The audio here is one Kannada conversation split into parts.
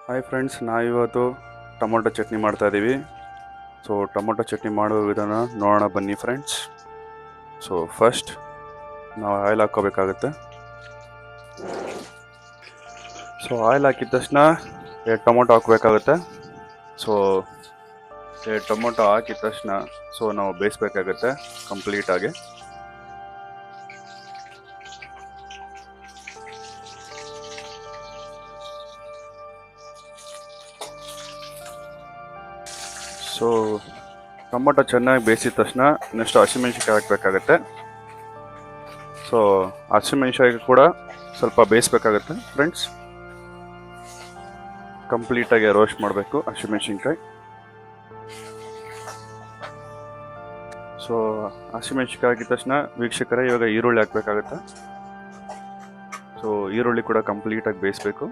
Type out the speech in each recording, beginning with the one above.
ಹಾಯ್ ಫ್ರೆಂಡ್ಸ್, ನಾವಿವತ್ತು ಟೊಮೊಟೊ ಚಟ್ನಿ ಮಾಡ್ತಾ ಇದ್ದೀವಿ. ಸೊ ಟೊಮೊಟೊ ಚಟ್ನಿ ಮಾಡುವ ವಿಧಾನ ನೋಡೋಣ ಬನ್ನಿ ಫ್ರೆಂಡ್ಸ್. ಸೊ ಫಸ್ಟ್ ನಾವು ಆಯಿಲ್ ಹಾಕ್ಕೋಬೇಕಾಗುತ್ತೆ. ಸೊ ಆಯಿಲ್ ಹಾಕಿದ ತಕ್ಷಣ ಟೊಮೊಟೊ ಹಾಕಬೇಕಾಗುತ್ತೆ. ಸೊ ಟೊಮೊಟೊ ಹಾಕಿದ ತಕ್ಷಣ ನಾವು ಬೇಯಿಸ್ಬೇಕಾಗುತ್ತೆ ಕಂಪ್ಲೀಟಾಗಿ. ಸೊ ಟೊಮೊಟೊ ಚೆನ್ನಾಗಿ ಬೇಯಿಸಿದ ತಕ್ಷಣ ನೆಕ್ಸ್ಟ್ ಹಸಿಮೆಣ್ಸಿನ್ಕಾಯಿ ಹಾಕಬೇಕಾಗತ್ತೆ. ಸೊ ಹಸಿಮೆಣ್ಸಿನ್ಕಾಯಿ ಕೂಡ ಸ್ವಲ್ಪ ಬೇಯಿಸ್ಬೇಕಾಗತ್ತೆ ಫ್ರೆಂಡ್ಸ್. ಕಂಪ್ಲೀಟಾಗಿ ರೋಸ್ಟ್ ಮಾಡಬೇಕು ಹಸಿಮೆಣ್ಸಿನ್ಕಾಯಿ. ಸೊ ಹಸಿಮೆಣ್ಸಿನ್ಕಾಯಿ ಹಾಕಿದ ತಕ್ಷಣ ವೀಕ್ಷಕರೇ ಇವಾಗ ಈರುಳ್ಳಿ ಹಾಕಬೇಕಾಗತ್ತೆ. ಸೊ ಈರುಳ್ಳಿ ಕೂಡ ಕಂಪ್ಲೀಟಾಗಿ ಬೇಯಿಸ್ಬೇಕು.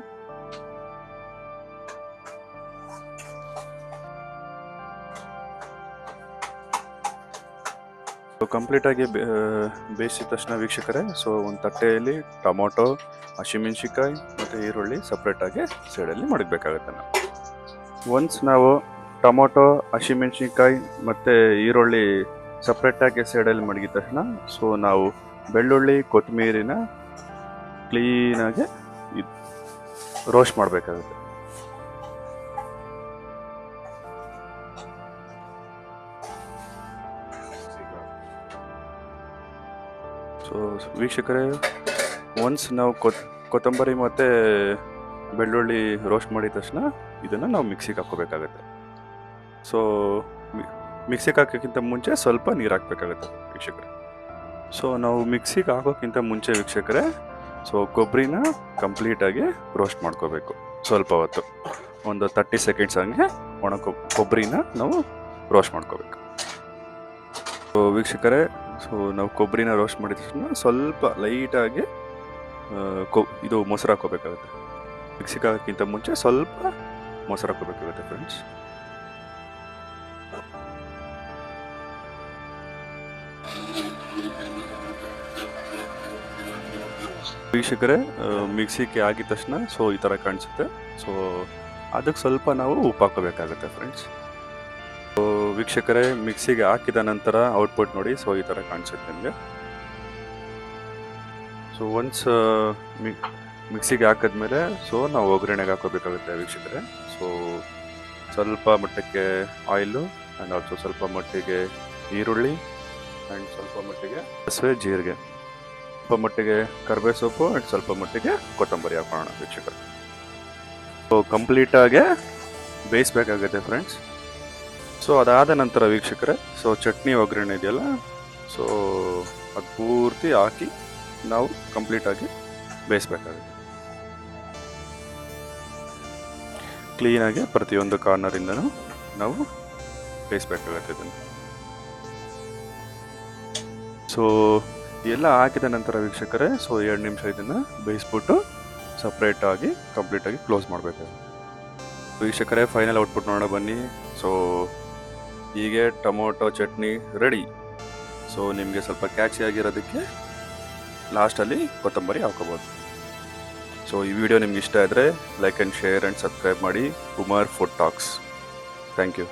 ಕಂಪ್ಲೀಟಾಗಿ ಬೇಯಿಸಿದ ತಕ್ಷಣ ವೀಕ್ಷಕರೇ ಒಂದು ತಟ್ಟೆಯಲ್ಲಿ ಟೊಮೊಟೊ, ಹಸಿಮೆಣ್ಸಿನ್ಕಾಯಿ ಮತ್ತು ಈರುಳ್ಳಿ ಸಪ್ರೇಟಾಗಿ ಸೈಡಲ್ಲಿ ಮಡಗಬೇಕಾಗುತ್ತೆ. ಒನ್ಸ್ ನಾವು ಟೊಮೊಟೊ, ಹಸಿಮೆಣ್ಸಿನ್ಕಾಯಿ ಮತ್ತು ಈರುಳ್ಳಿ ಸಪ್ರೇಟಾಗಿ ಸೈಡಲ್ಲಿ ಮಡಗಿದ ತಕ್ಷಣ ನಾವು ಬೆಳ್ಳುಳ್ಳಿ, ಕೊತ್ತಂಬರಿನ ಕ್ಲೀನಾಗಿ ರೋಸ್ಟ್ ಮಾಡಬೇಕಾಗುತ್ತೆ. ಸೊ ವೀಕ್ಷಕರೇ, ಒನ್ಸ್ ನಾವು ಕೊತ್ತಂಬರಿ ಮತ್ತು ಬೆಳ್ಳುಳ್ಳಿ ರೋಸ್ಟ್ ಮಾಡಿದ ತಕ್ಷಣ ಇದನ್ನು ನಾವು ಮಿಕ್ಸಿಗೆ ಹಾಕ್ಕೋಬೇಕಾಗತ್ತೆ. ಸೊ ಮಿಕ್ಸಿಗೆ ಹಾಕೋಕ್ಕಿಂತ ಮುಂಚೆ ಸ್ವಲ್ಪ ನೀರು ಹಾಕಬೇಕಾಗತ್ತೆ ವೀಕ್ಷಕರೇ. ಸೊ ನಾವು ಮಿಕ್ಸಿಗೆ ಹಾಕೋಕ್ಕಿಂತ ಮುಂಚೆ ವೀಕ್ಷಕರೇ ಕೊಬ್ಬರಿನ ಕಂಪ್ಲೀಟಾಗಿ ರೋಸ್ಟ್ ಮಾಡ್ಕೋಬೇಕು. ಸ್ವಲ್ಪ ಹೊತ್ತು, ಒಂದು 30 ಸೆಕೆಂಡ್ಸ್ ಹಂಗೆ ಒಣ ಕೊಬ್ಬರಿನ ನಾವು ರೋಸ್ಟ್ ಮಾಡ್ಕೋಬೇಕು. ಸೊ ವೀಕ್ಷಕರೇ, ನಾವು ಕೊಬ್ಬರಿನ ರೋಸ್ಟ್ ಮಾಡಿದ ತಕ್ಷಣ ಸ್ವಲ್ಪ ಲೈಟಾಗಿ ಇದು ಮೊಸರು ಹಾಕೋಬೇಕಾಗುತ್ತೆ. ಮಿಕ್ಸಿಗೆ ಹಾಕೋಕ್ಕಿಂತ ಮುಂಚೆ ಸ್ವಲ್ಪ ಮೊಸರು ಹಾಕೋಬೇಕಾಗುತ್ತೆ ಫ್ರೆಂಡ್ಸ್. ವೀಕ್ಷಕರೇ, ಮಿಕ್ಸಿಗೆ ಹಾಕಿದ ತಕ್ಷಣ ಈ ಥರ ಕಾಣಿಸುತ್ತೆ. ಸೊ ಅದಕ್ಕೆ ಸ್ವಲ್ಪ ನಾವು ಉಪ್ಪು ಹಾಕೋಬೇಕಾಗುತ್ತೆ ಫ್ರೆಂಡ್ಸ್. ವೀಕ್ಷಕರೇ, ಮಿಕ್ಸಿಗೆ ಹಾಕಿದ ನಂತರ ಔಟ್ಪುಟ್ ನೋಡಿ. ಈ ಥರ ಕಾಣಿಸುತ್ತೆ ನಿಮಗೆ. ಸೊ ಒನ್ಸ್ ಮಿಕ್ಸಿಗೆ ಹಾಕಿದ್ಮೇಲೆ ನಾವು ಒಗ್ಗರಣೆಗೆ ಹಾಕೋಬೇಕಾಗುತ್ತೆ ವೀಕ್ಷಕರೇ. ಸ್ವಲ್ಪ ಮಟ್ಟಕ್ಕೆ ಆಯಿಲು ಆ್ಯಂಡ್ ಆಲ್ಸೋ ಸ್ವಲ್ಪ ಮಟ್ಟಿಗೆ ಈರುಳ್ಳಿ ಆ್ಯಂಡ್ ಸ್ವಲ್ಪ ಮಟ್ಟಿಗೆ ಸಾಸಿವೆ, ಜೀರಿಗೆ, ಸ್ವಲ್ಪ ಮಟ್ಟಿಗೆ ಕರಿಬೇವು ಸೊಪ್ಪು ಆ್ಯಂಡ್ ಸ್ವಲ್ಪ ಮಟ್ಟಿಗೆ ಕೊತ್ತಂಬರಿ ಹಾಕೋಣ ವೀಕ್ಷಕರೇ. ಕಂಪ್ಲೀಟಾಗಿ ಬೇಯಿಸ್ಬೇಕಾಗುತ್ತೆ ಫ್ರೆಂಡ್ಸ್. ಅದಾದ ನಂತರ ವೀಕ್ಷಕರೇ ಚಟ್ನಿ ಒಗ್ಗರಣೆ ಇದೆಯಲ್ಲ, ಅದು ಪೂರ್ತಿ ಹಾಕಿ ನಾವು ಕಂಪ್ಲೀಟಾಗಿ ಬೇಯಿಸ್ಬೇಕಾಗುತ್ತೆ. ಕ್ಲೀನಾಗಿ ಪ್ರತಿಯೊಂದು ಕಾರ್ನರಿಂದನೂ ನಾವು ಬೇಯಿಸ್ಬೇಕಾಗತ್ತೆ ಇದನ್ನು. ಎಲ್ಲ ಹಾಕಿದ ನಂತರ ವೀಕ್ಷಕರೇ 2 ನಿಮಿಷ ಇದನ್ನು ಬೇಯಿಸ್ಬಿಟ್ಟು ಸಪ್ರೇಟಾಗಿ ಕಂಪ್ಲೀಟಾಗಿ ಕ್ಲೋಸ್ ಮಾಡಬೇಕಾಗುತ್ತೆ ವೀಕ್ಷಕರೇ. ಫೈನಲ್ ಔಟ್ಪುಟ್ ನೋಡೋಣ ಬನ್ನಿ. ಹೀಗೆ ಟೊಮೊಟೊ ಚಟ್ನಿ ರೆಡಿ. ನಿಮಗೆ ಸ್ವಲ್ಪ ಕ್ಯಾಚಿ ಆಗಿರೋದಕ್ಕೆ ಲಾಸ್ಟಲ್ಲಿ ಕೊತ್ತಂಬರಿ ಹಾಕೋಬೋದು. ಈ ವಿಡಿಯೋ ನಿಮ್ಗೆ ಇಷ್ಟ ಆದರೆ like and share and subscribe ಮಾಡಿ Kumar food talks. Thank you.